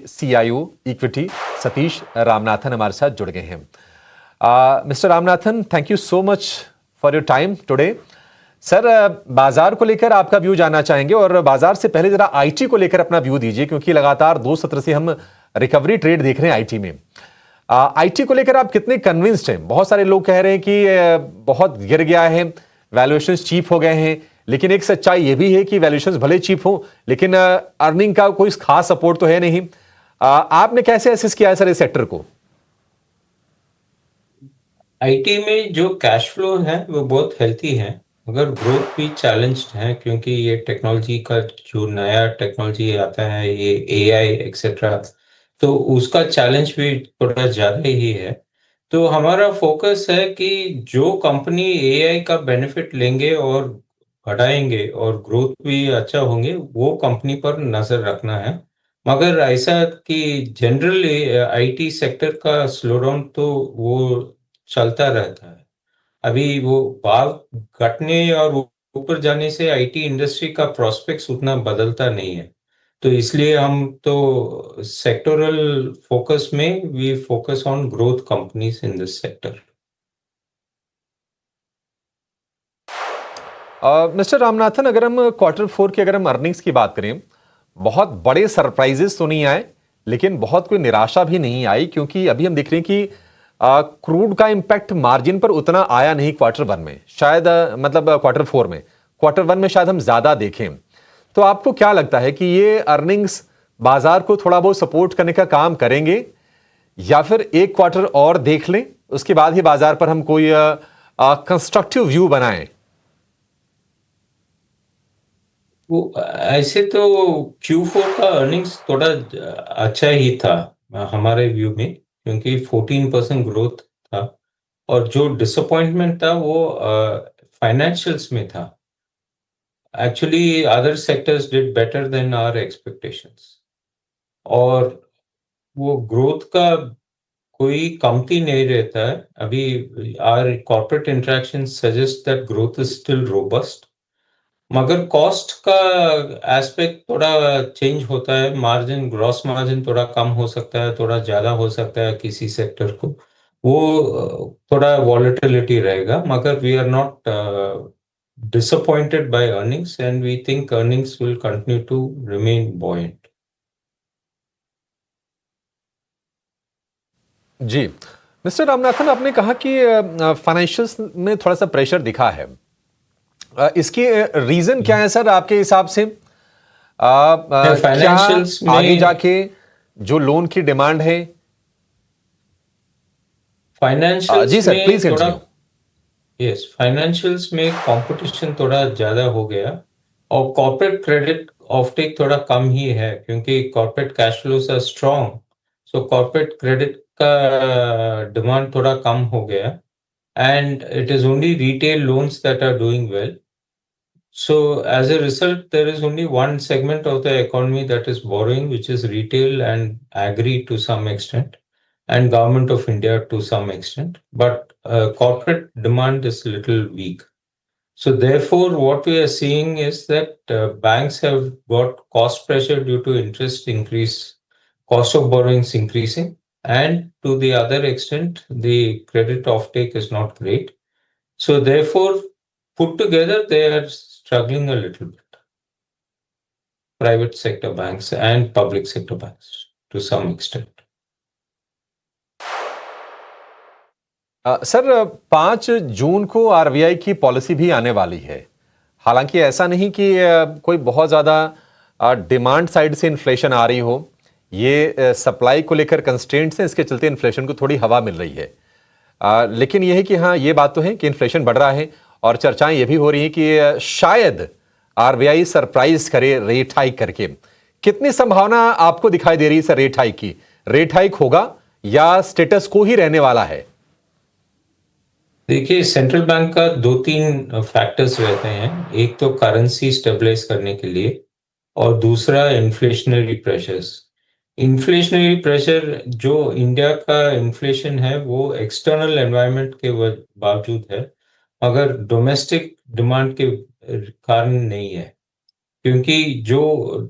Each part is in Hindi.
CIO इक्विटी सतीश रामनाथन हमारे साथ जुड़ गए हैं। Mister Ramanathan, thank you so much for your time today. Sir, बाजार को लेकर आपका व्यू जानना चाहेंगे और बाजार से पहले जरा आईटी को लेकर अपना व्यू दीजिए, क्योंकि लगातार 2 सत्र से हम रिकवरी ट्रेड देख रहे हैं आईटी में। आईटी को लेकर आप कितने कन्विंस्ड हैं? बहुत सारे लोग कह रहे हैं कि बहुत गिर गया है, वैल्यूएशंस चीप हो गए हैं, लेकिन एक सच्चाई यह भी है कि वैल्यूएशंस भले चीप हो लेकिन अर्निंग का कोई खास सपोर्ट तो है नहीं। आपने कैसे असेस किया है सर इस सेक्टर को? आईटी में जो कैश फ्लो है वो बहुत हेल्थी है, मगर ग्रोथ भी चैलेंज्ड है, क्योंकि ये टेक्नोलॉजी का जो नया टेक्नोलॉजी आता है, ये एआई एक्सेट्रा, तो उसका चैलेंज भी थोड़ा ज़्यादा ही है। तो हमारा फोकस है कि जो कंपनी एआई का बेनिफिट लेंगे और बढ़ाएंगे और ग्रोथ भी अच्छा होंगे, वो कंपनी पर नज़र रखना है। मगर ऐसा कि जनरल आईटी सेक्टर का स्लो डाउन तो वो चलता रहता है। अभी वो भाव घटने और ऊपर जाने से आईटी इंडस्ट्री का प्रोस्पेक्ट्स उतना बदलता नहीं है। तो इसलिए हम तो सेक्टोरल फोकस में we focus on growth companies in this sector. Mister Ramanathan, अगर हम Q4 की अगर हम अर्निंग्स की बात करें, बहुत बड़े सरप्राइजेस तो नहीं आए, लेकिन बहुत कोई निराशा भी नहीं आई, क्योंकि अभी हम देख रहे हैं कि क्रूड का इंपैक्ट मार्जिन पर उतना आया नहीं Q1 में, शायद मतलब Q4 में। Q1 में शायद हम ज्यादा देखें। तो आपको क्या लगता है कि ये अर्निंग्स बाजार को थोड़ा बहुत सपोर्ट करने का काम करेंगे, या फिर एक क्वार्टर और देख लें उसके बाद ही बाजार पर हम कोई कंस्ट्रक्टिव व्यू बनाएं? वो ऐसे तो Q4 का अर्निंग्स थोड़ा अच्छा ही था हमारे व्यू में, क्योंकि 14% ग्रोथ था। और जो डिसअपॉइंटमेंट था वो फाइनेंशियल्स में था। Actually other sectors did better than our expectations, और वो ग्रोथ का कोई कमती नहीं रहता है। अभी our corporate interaction suggest that growth is still robust, मगर कॉस्ट का एस्पेक्ट थोड़ा चेंज होता है। मार्जिन, ग्रॉस मार्जिन थोड़ा कम हो सकता है, थोड़ा ज़्यादा हो सकता है किसी सेक्टर को, वो थोड़ा वॉलेटिलिटी रहेगा। मगर we are not disappointed by earnings, and we think earnings will continue to remain buoyant. जी, मिस्टर रामनाथन, आपने कहा कि फाइनेंशियल्स में थोड़ा सा प्रेशर दिखा है। इसके रीजन क्या है सर आपके हिसाब से? क्या फाइनेंशियल्स आगे में जाके जो लोन की डिमांड है? जी फाइनेंशियल्स सर, में प्लीज थोड़ा कंटिन्यू। यस, फाइनेंशियल्स में कंपटीशन थोड़ा ज़्यादा हो गया, और कॉर्पोरेट क्रेडिट ऑफटेक थोड़ा कम ही है, क्योंकि corporate cash flows are strong. So corporate credit का डिमांड थोड़ा कम हो गया, and it is only retail loans that are doing well. So as a result, there is only one segment of the economy that is borrowing, which is retail and agri to some extent, and government of India to some extent. But corporate demand is a little weak. So therefore, what we are seeing is that banks have got cost pressure due to interest increase, cost of borrowings increasing, and to the other extent, the credit offtake is not great. So therefore, put together, they are struggling a little bit. Private sector banks and public sector banks to some extent. Sir, 5 जून को आरबीआई की पॉलिसी भी आने वाली है। हालांकि ऐसा नहीं कि कोई बहुत ज्यादा डिमांड साइड से इन्फ्लेशन आ रही हो, ये सप्लाई को लेकर कंस्ट्रेंट्स हैं, इसके चलते इन्फ्लेशन को थोड़ी हवा मिल रही है। लेकिन यह है कि हाँ, ये बात तो है कि इन्फ्लेशन बढ़ रहा है, और चर्चाएं ये भी हो रही हैं कि शायद आरबीआई सरप्राइज करे रेट हाइक करके। कितनी संभावना आपको दिखाई दे रही है सर रेट हाइक की? रेट हाइक होगा या स्टेटस को ही रहने वाला है? देखिए, सेंट्रल बैंक का 2-3 फैक्टर्स रहते हैं। एक तो करेंसी स्टेबलाइज करने के लिए, और दूसरा इन्फ्लेशनरी प्रेशर्स। इन्फ्लेशनरी प्रेशर, जो इंडिया का इन्फ्लेशन है वो एक्सटर्नल एनवायरनमेंट के बावजूद है, मगर डोमेस्टिक डिमांड के कारण नहीं है। क्योंकि जो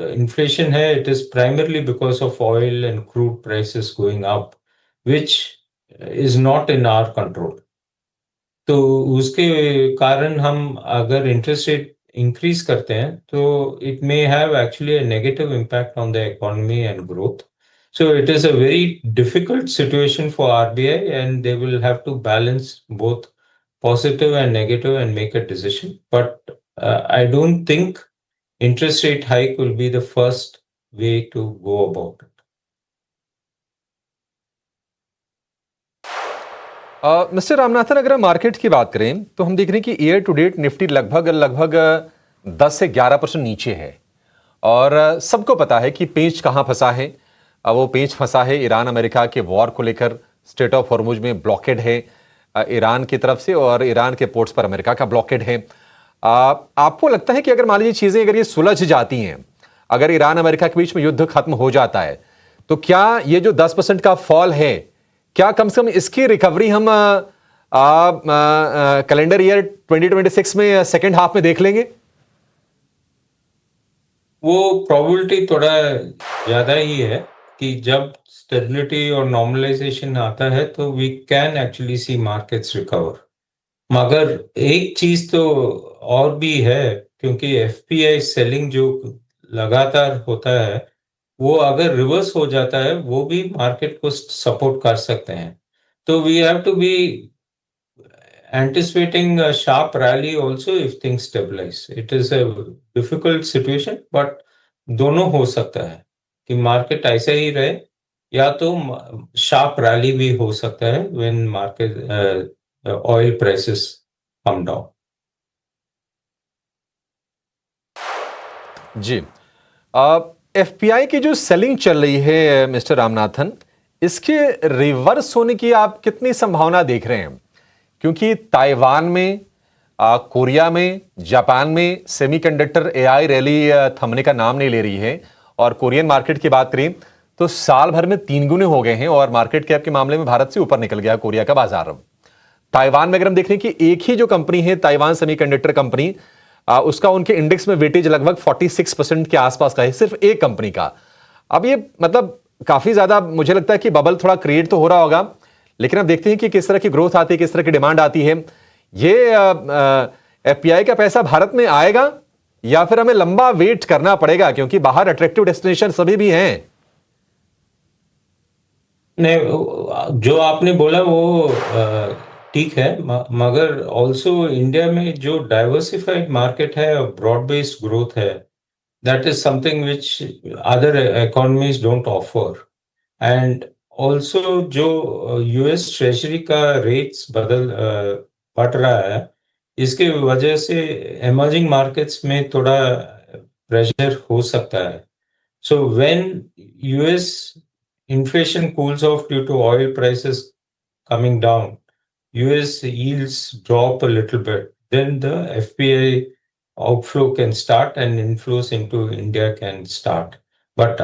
इन्फ्लेशन है it is primarily because of oil and crude prices going up which is not in our control. तो उसके कारण हम अगर इंटरेस्ट रेट इंक्रीज करते हैं तो it may have actually a negative impact on the economy and growth. So it is a very difficult situation for RBI, and they will have to balance both positive and negative and make a decision. But I don't think interest rate hike will be the first way to go about it. Mister Ramanathan, अगर हम मार्केट की बात करें तो हम देख रहे हैं कि ईयर टू डेट निफ्टी लगभग लगभग 10 से 11% नीचे है। और सबको पता है कि पेंच कहां फंसा है। वो पेंच फंसा है ईरान अमेरिका के वॉर को लेकर। स्ट्रेट ऑफ हॉर्मुज में ब्लॉकेड है ईरान की तरफ से, और ईरान के पोर्ट्स पर अमेरिका का ब्लॉकेड है। आपको लगता है कि अगर मान लीजिए चीजें अगर ये सुलझ जाती हैं, अगर ईरान अमेरिका के बीच में युद्ध खत्म हो जाता है, तो क्या ये जो 10% का फॉल है, क्या कम से कम इसकी रिकवरी हम कैलेंडर ईयर 2026 में सेकेंड हाफ में देख लेंगे? वो प्रोबेबिलिटी थोड़ा ज्यादा ही है कि जब स्टेबिलिटी और नॉर्मलाइजेशन आता है तो we can actually see markets recover. मगर एक चीज तो और भी है, क्योंकि एफपीआई सेलिंग जो लगातार होता है वो अगर रिवर्स हो जाता है वो भी मार्केट को सपोर्ट कर सकते हैं। तो we have to be anticipating a sharp rally also if things stabilize. It is a difficult situation, but दोनों हो सकता है कि मार्केट ऐसे ही रहे या तो शार्प रैली भी हो सकता है when market oil prices come down. जी, एफपीआई की जो सेलिंग चल रही है मिस्टर रामनाथन, इसके रिवर्स होने की आप कितनी संभावना देख रहे हैं? क्योंकि ताइवान में, कोरिया में, जापान में सेमीकंडक्टर एआई रैली थमने का नाम नहीं ले रही है। और कोरियन मार्केट की बात करें तो साल भर में 3 गुने हो गए हैं, और मार्केट कैप के मामले में भारत से ऊपर निकल गया कोरिया का बाजार। ताइवान में अगर हम देख रहे हैं कि एक ही जो कंपनी है ताइवान सेमीकंडक्टर कंपनी, उसका उनके इंडेक्स में वेटेज लगभग 46% के आसपास का है, सिर्फ एक कंपनी का। अब ये मतलब काफी ज्यादा मुझे लगता है कि बबल थोड़ा क्रिएट तो हो रहा होगा, लेकिन अब देखते हैं कि किस तरह की ग्रोथ आती है, किस तरह की डिमांड आती है। ये एफपीआई का पैसा भारत में आएगा या फिर हमें लंबा वेट करना पड़ेगा, क्योंकि बाहर अट्रैक्टिव डेस्टिनेशन सभी भी हैं? नहीं, जो आपने बोला वो ठीक है, मगर ऑल्सो इंडिया में जो डाइवर्सिफाइड मार्केट है और ब्रॉड बेस्ड ग्रोथ है, that is something which other economies don't offer. And also जो यूएस ट्रेजरी का रेट्स बढ़ रहा है, इसके वजह से इमर्जिंग मार्केट्स में थोड़ा प्रेशर हो सकता है। So when US inflation cools off due to oil prices coming down, US yields drop a little bit, then the FPI outflow can start and inflows into India can start. But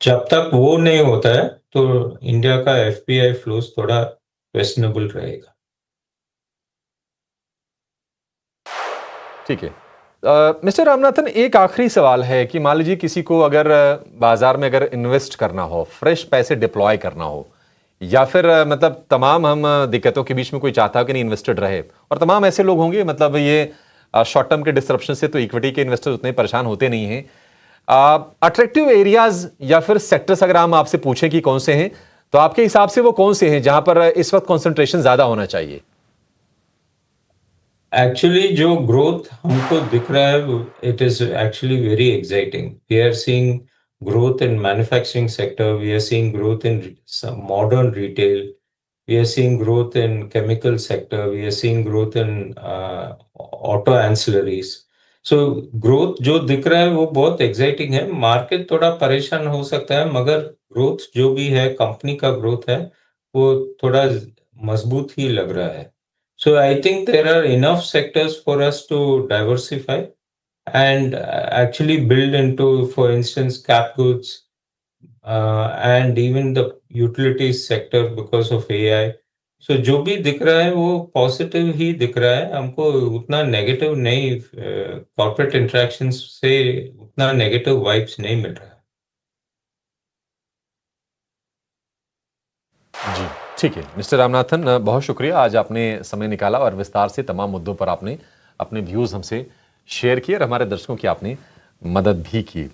जब तक वो नहीं होता है तो इंडिया का FPI फ्लोज थोड़ा क्वेश्चनेबल रहेगा। ठीक है। मिस्टर रामनाथन, एक आखिरी सवाल है कि मान लीजिए किसी को अगर बाजार में अगर इन्वेस्ट करना हो, फ्रेश पैसे डिप्लॉय करना हो, या फिर मतलब तमाम हम दिक्कतों के बीच में कोई चाहता हो कि नहीं इन्वेस्टेड रहे, और तमाम ऐसे लोग होंगे, मतलब ये शॉर्ट टर्म के डिस्ट्रप्शन से तो इक्विटी के इन्वेस्टर्स उतने परेशान होते नहीं हैं। अट्रैक्टिव एरियाज या फिर सेक्टर्स अगर हम आपसे पूछें कि कौन से हैं, तो आपके हिसाब से वो कौन से हैं जहां पर इस वक्त कॉन्सेंट्रेशन ज्यादा होना चाहिए? एक्चुअली जो ग्रोथ हमको दिख रहा है it is actually very exciting. We are seeing growth in manufacturing sector, we are seeing growth in some modern retail, we are seeing growth in chemical sector, we are seeing growth in auto ancillaries. So growth जो दिख रहा है वो बहुत एक्साइटिंग है। मार्केट थोड़ा परेशान हो सकता है, मगर ग्रोथ जो भी है, कंपनी का ग्रोथ है, वो थोड़ा मजबूत ही लग रहा है। So I think there are enough sectors for us to diversify and actually build into, for instance, cap goods and even the utilities sector because of AI. सो जो भी दिख रहा है वो पॉजिटिव ही दिख रहा है हमको, उतना नेगेटिव नहीं, कॉर्पोरेट इंटरेक्शंस से उतना नेगेटिव वाइब्स नहीं मिल रहा है। जी, ठीक है मिस्टर रामनाथन, बहुत शुक्रिया, आज आपने समय निकाला और विस्तार से तमाम मुद्दों पर आपने अपने व्यूज हमसे शेयर किए और हमारे दर्शकों की आपने मदद भी की।